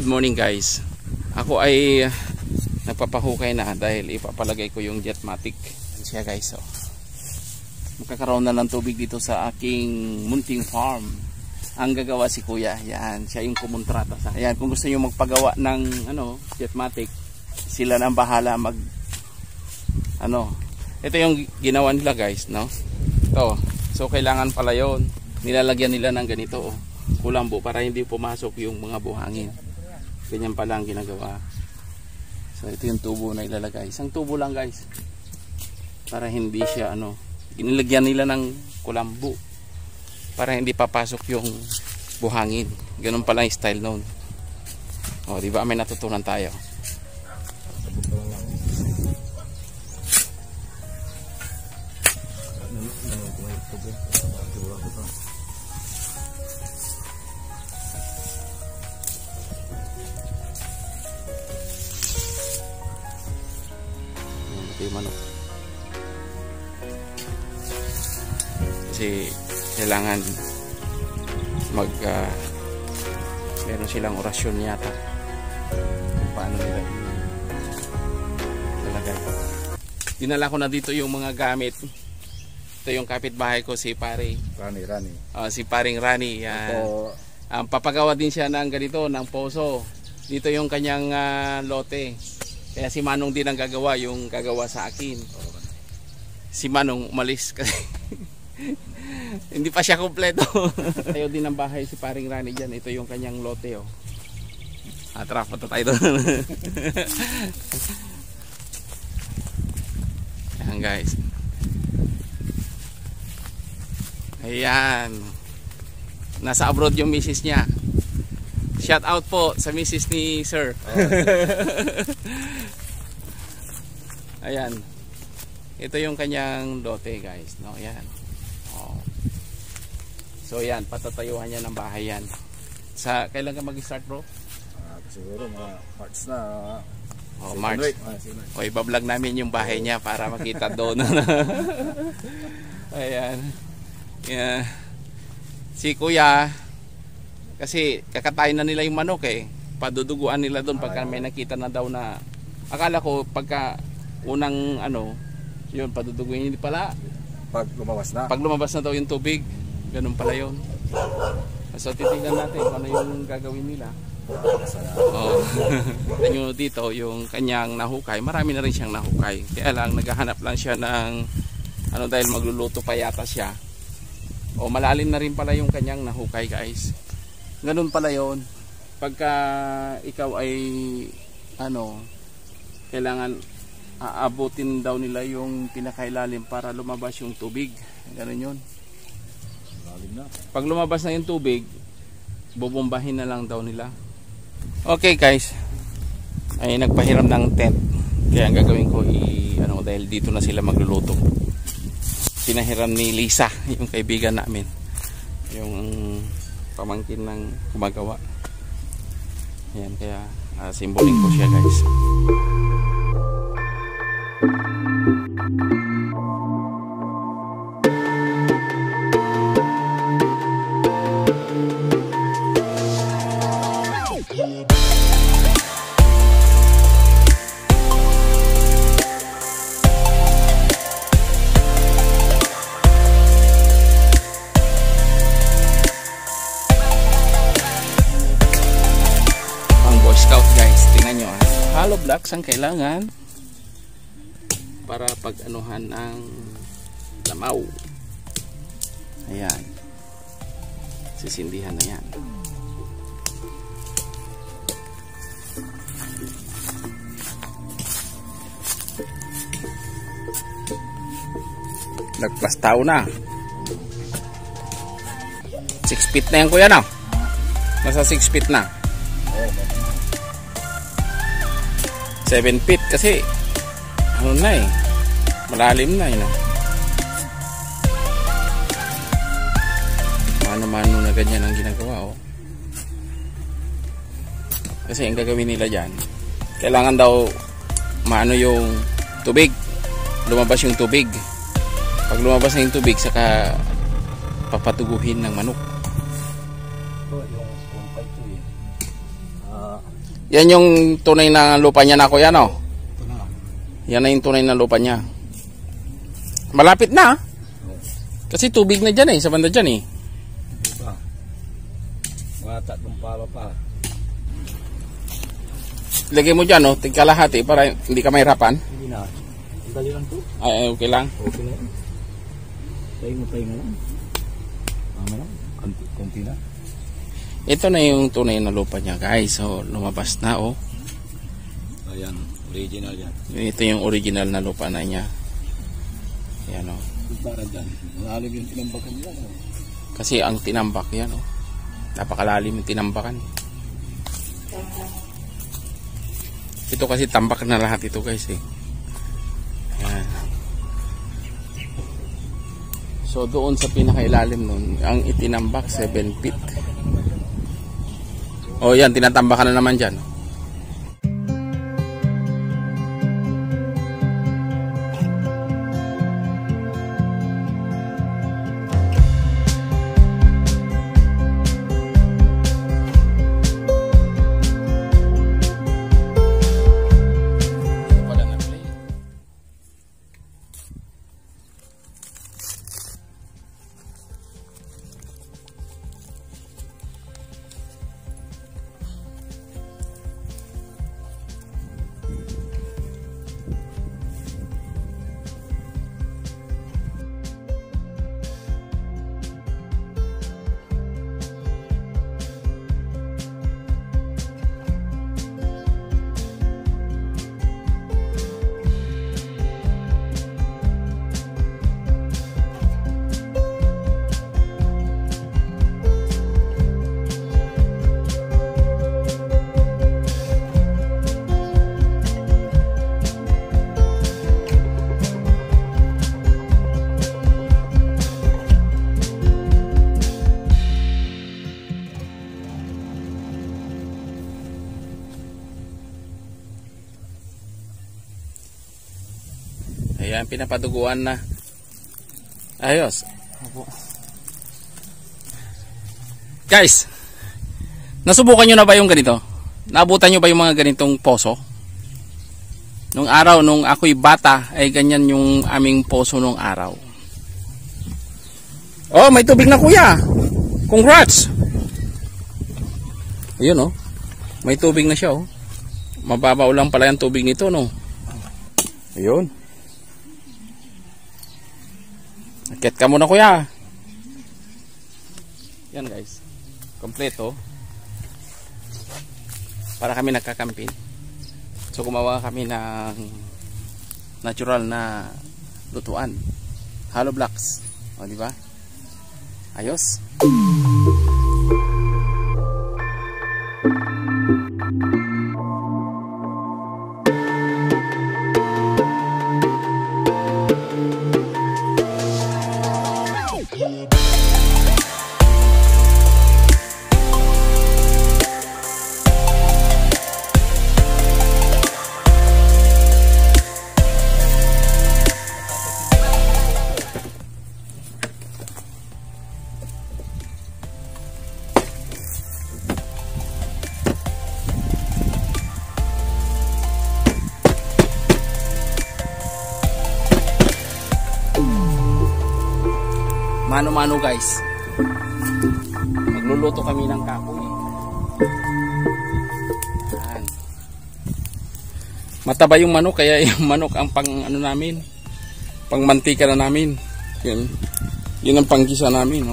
Good morning guys. Ako ay nagpapahukay na dahil ipapalagay ko yung Jetmatic. Yan siya guys. Oh. Magkakaroon na ng tubig dito sa aking munting farm. Ang gagawa si Kuya. Yan, siya yung kumontrata sa. Ayan, kung gusto niyo magpagawa ng Jetmatic, sila nang bahala mag ito yung ginawa nila guys, no? Ito. So kailangan pala yon. Nilalagyan nila ng ganito, oh. Kulambo para hindi pumasok yung mga buhangin. Ganyan pala ang ginagawa. So ito yung tubo na ilalagay. Isang tubo lang guys. Para hindi siya ginilagyan nila ng kulambo. Para hindi papasok yung buhangin. Ganun pala yung style noon. O, di ba may natutunan tayo? Yung manok kasi kailangan meron silang orasyon yata kung paano nila ilalagay. Dinala ko na dito yung mga gamit. Ito yung kapitbahay ko, si Pare Rani. Si Paring Rani. Papagawa din siya ng ganito, ng poso. Dito yung kanyang lote. Kaya si Manong din ang gagawa, yung gagawa sa akin. Si Manong umalis kasi hindi pa siya kompleto. Tayo din ang bahay si Paring Rani dyan. Ito yung kanyang lote, oh. Tara, punta tayo doon. Ayan guys. Ayan. Nasa abroad yung misis niya. Shout out po sa misis ni Sir. Ayan. Ito yung kanyang lote guys, no? Ayan. Oh. So ayan, patatayuhan niya ng bahay yan. Kailan ka mag-start bro? Siguro mga March na. March. O ibablog namin yung bahay niya para makita doon. Ayan. Yeah. Si Kuya kasi kakatayin na nila yung manok paduduguan nila doon pagka may nakita na daw na akala ko pagka unang yun paduduguin, hindi pala pag lumabas na daw yung tubig, ganun pala yun. So titignan natin kung ano yung gagawin nila. Nyo dito yung kanyang nahukay, marami na rin siyang nahukay, kaya lang naghahanap lang siya ng dahil magluluto pa yata siya, malalim na rin pala yung kanyang nahukay guys. Ganun pala yon. Pagka ikaw ay kailangan aabutin daw nila yung pinakailalim para lumabas yung tubig. Ganun yun. Pag lumabas na yung tubig, bubombahin na lang daw nila. Okay guys, ay nagpahiram ng tent. Kaya ang gagawin ko dahil dito na sila magluluto. Pinahiram ni Lisa, yung kaibigan namin, yung pamangkin ng gumagawa. Ayan, kaya simboling ko siya guys. Hollow blocks ang kailangan para pag-anuhan ng lamaw. Ayan. Sisindihan na yan. Nagplastaw na. 6 feet na yan kuya, no? Nasa 6 feet na. 7 feet kasi malalim na mano-mano na ganyan ang ginagawa kasi ang gagawin nila dyan, kailangan daw yung tubig, lumabas yung tubig. Pag lumabas na yung tubig, saka papatuguhin ng manok. Yung pipe Yan yung tunay na lupa niya na kuya, no? Yan na yung tunay na lupa niya. Malapit na. Kasi tubig na dyan sa banda dyan Diba? Mga 3 palo pa. Lagay mo dyan, tigkalahati para hindi ka mahirapan. Hindi na. Ang dali lang to. Ay, okay lang. Okay na yan. Pahinga lang. Mama lang. Konti na. Ito na yung tunay na lupa niya, guys. So, lumabas na, Ayan, original yan. Ito yung original na lupa na niya. Ayan, Para dyan. Malalim yung tinambakan nila. Kasi ang tinambak yan, napakalalim yung tinambakan. Ito kasi tambak na lahat ito, guys, Ayan. So, doon sa pinakailalim nun, ang itinambak, 7 feet. O, yan, tinatambakan na naman dyan. Ayan, pinapaduguan na. Ayos. Guys, nasubukan nyo na ba yung ganito? Naabutan nyo ba yung mga ganitong poso? Nung araw, nung ako'y bata, ay ganyan yung aming poso nung araw. Oh, may tubig na kuya. Congrats. Ayun may tubig na siya Mababaw lang pala yung tubig nito Ayun. Akit ka muna kuya. Yan guys. Kompleto. Para kami nagkakampin. So gumawa kami ng natural na lutuan. Hollow blocks. O di ba? Ayos. Mano-mano guys. Magluluto kami ng kahoy. Yan. Mataba yung manok kaya yung manok ang pang namin. Pang mantika na namin. Yun ang panggisa namin,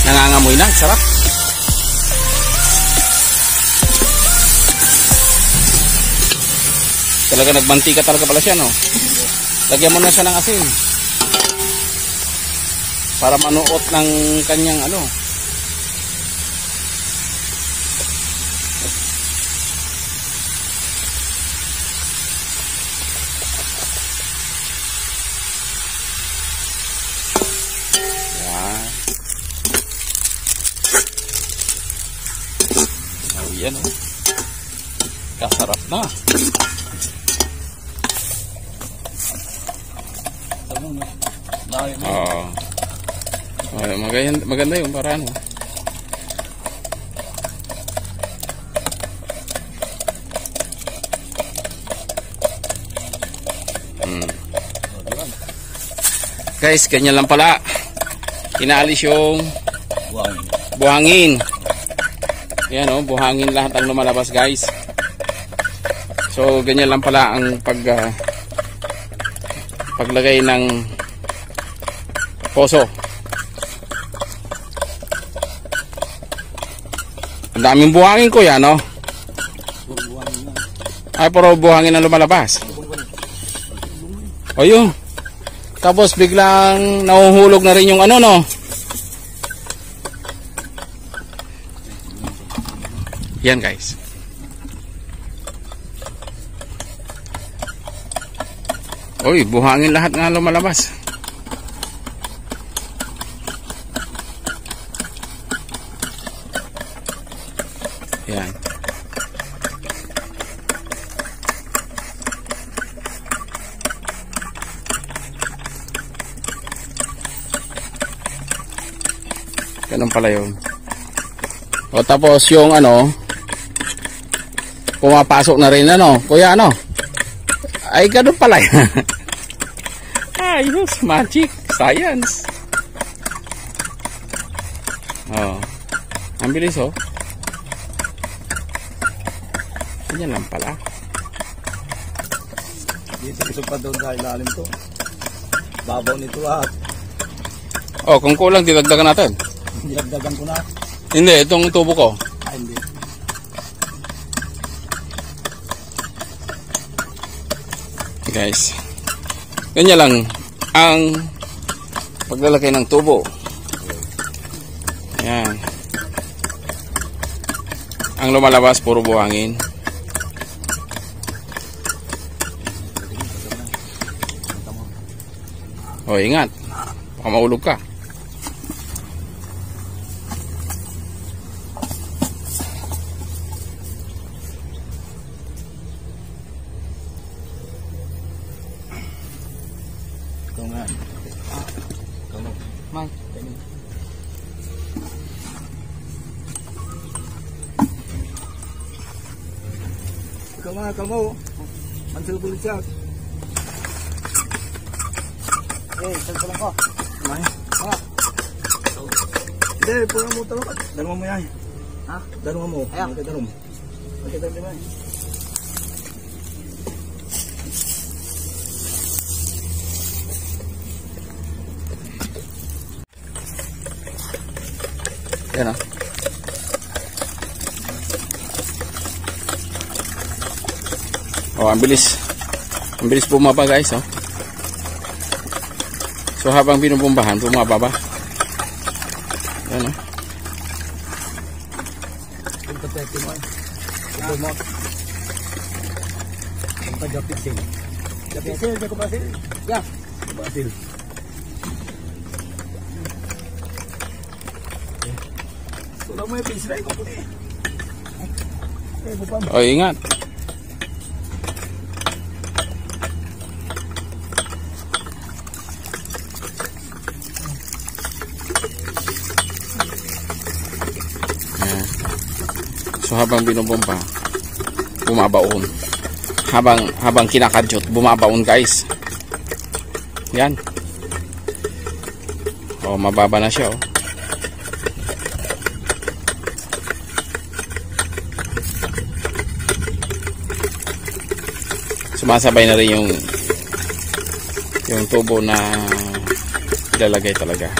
Nangangamoy na, sarap. Talaga nagmantika talaga pala siya, Lagyan mo na siya ng asin. Para manuot ng kanyang Yan o. Kasarap na. Oo. Maganda yung para ano. Guys, ganyan lang pala. Inaalis yung buhangin. Ayan o, buhangin lahat ang lumalabas guys. So, ganyan lang pala ang paglagay ng poso. Ang daming buhangin ko yan, no? Ay, puro buhangin ang lumalabas. O yun. Tapos biglang nahuhulog na rin yung ano, no? Yan guys. Uy, buhangin lahat nga lumalabas. Yan. Ganun pala yun. O tapos yung ano, pumapasok na rin ano, kuya ano? Ay ganun pala yan. Ayos, magic, science. Oh. Ang bilis oh. Ganyan lang pala. Dito gusto pa doon sa ilalim to. Babaw nito lahat. Oh, kung kulang didagdagan natin. Dinagdagan ko na. Hindi, itong tubo ko. Hindi. Guys, ganyan lang ang paglalagay ng tubo. Ayan. Ang lumalabas puro buhangin. O, ingat, baka maulog ka. Kamu, mantul kulit siya. Salang ko. May. Hindi, pulang mo talo. Dalawang mo yan. Ha? Dalawang mo. Ayan. Dalawang. Dalawang mo. Yan ah. Oh, ang bilis. Ang bilis bumaba guys, oh. So habang binubumbahan, bumababa. Yan, oh. Oh, ingat. So habang binubomba, bumabaon. Habang kinakadyot, bumabaon guys. Yan. Oh, mababa na siya oh. Sumasabay na rin yung tubo na ilalagay talaga.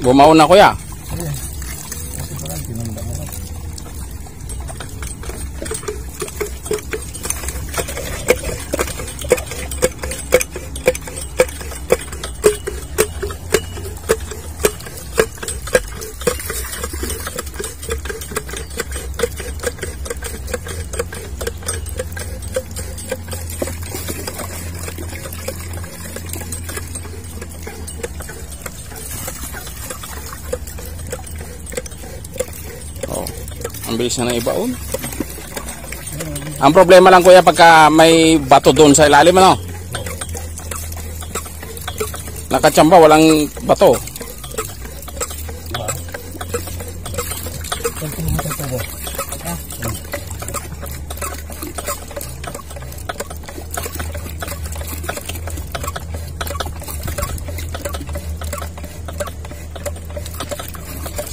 Bumaon na kuya. Ang bilis na ng iba, oh. Ang problema lang kuya pagka may bato doon sa ilalim, ano? Nakachamba, walang bato.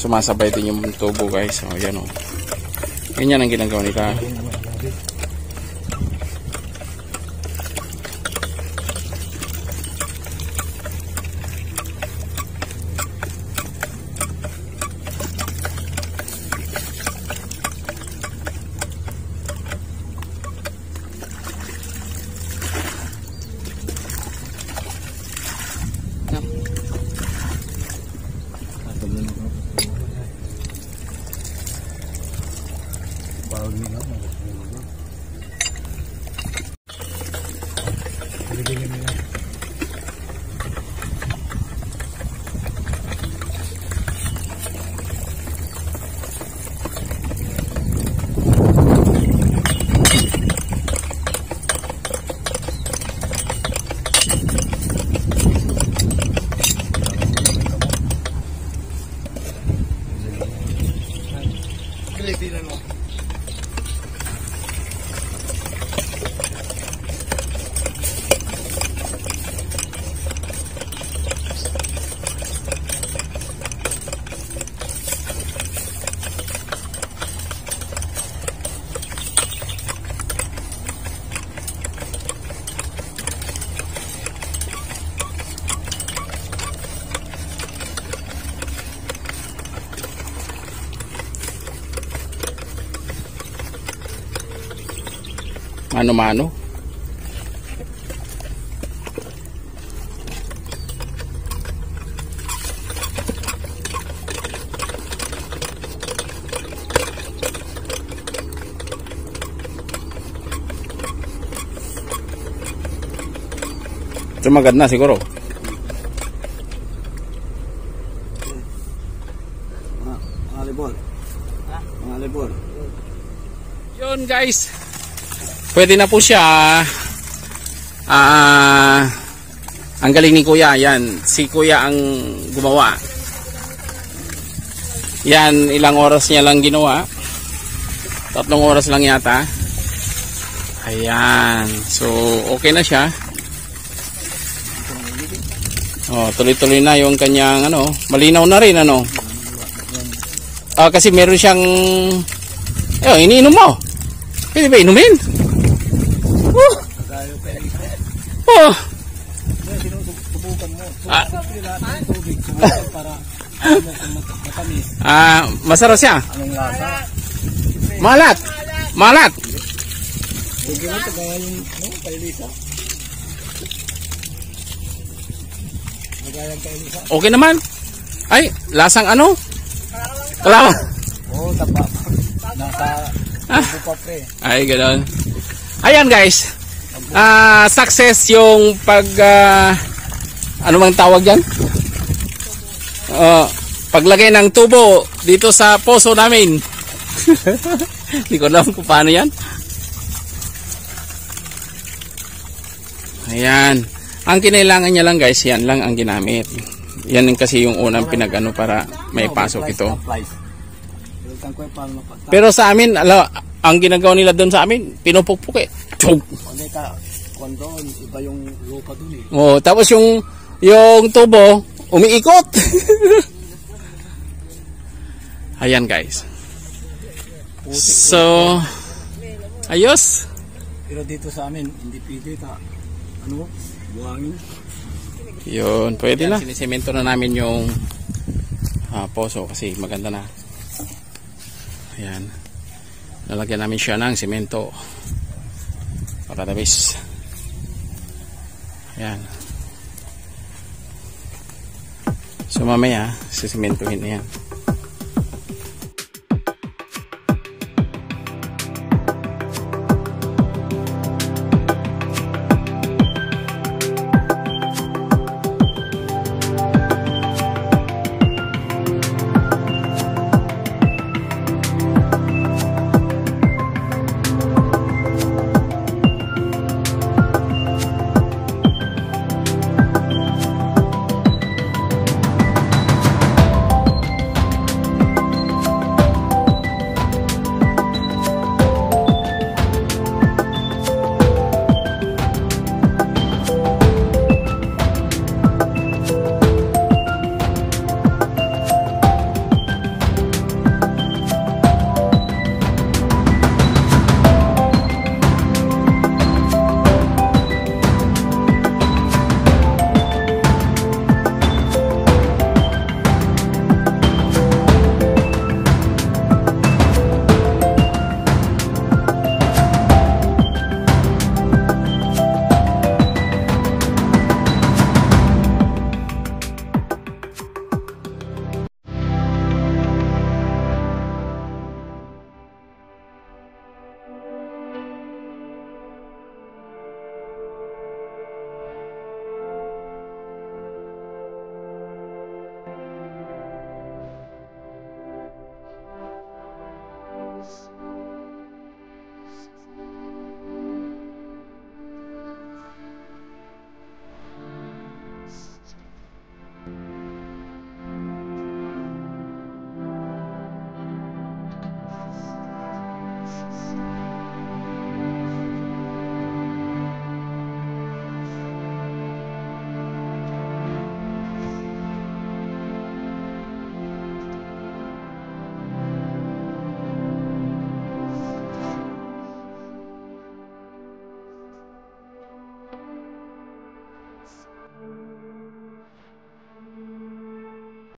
Sumasabay din yung tubo guys. O yan o. Ganyan ang ginagawa nila. Mano-mano. Sumagad na siguro. Mga libol. Yun guys. Pwede na po siya. Ang galing ni Kuya. Yan. Si Kuya ang gumawa. Yan. Ilang oras niya lang ginawa. 3 oras lang yata. Ayan. So, okay na siya. Oh, tuloy-tuloy na yung kanyang ano. Malinaw na rin ano. Kasi meron siyang iniinom mo. Pwede ba inumin? Oh. Masarap siya. Malat. Malat. Okay naman. Ay, lasang ano? Kalawa. Oh, tapa. Nasa tubo pa pre. Ay, ganoon. Ayan guys. Success yung pag ano bang tawag diyan? Paglagay ng tubo dito sa poso namin. Hindi ko alam kung paano yan. Ayan. Ang kinailangan niya lang guys, yan lang ang ginamit. Yan kasi yung unang pinag-ano para may pasok ito. Pero sa amin, ang ginagawa nila doon sa amin, pinupukpuk eh. Iba yung lupa doon eh. Oh, tapos yung tubo umiikot. Ayan guys. So, ayos. Pero dito sa amin, hindi pwede buhangin. Yun, pwede na. Sinisemento na namin yung poso kasi maganda na. Ayan. Lalagyan namin siya ng semento. Pagkatapos. Ayan. So mamaya, sisimentohin na yan.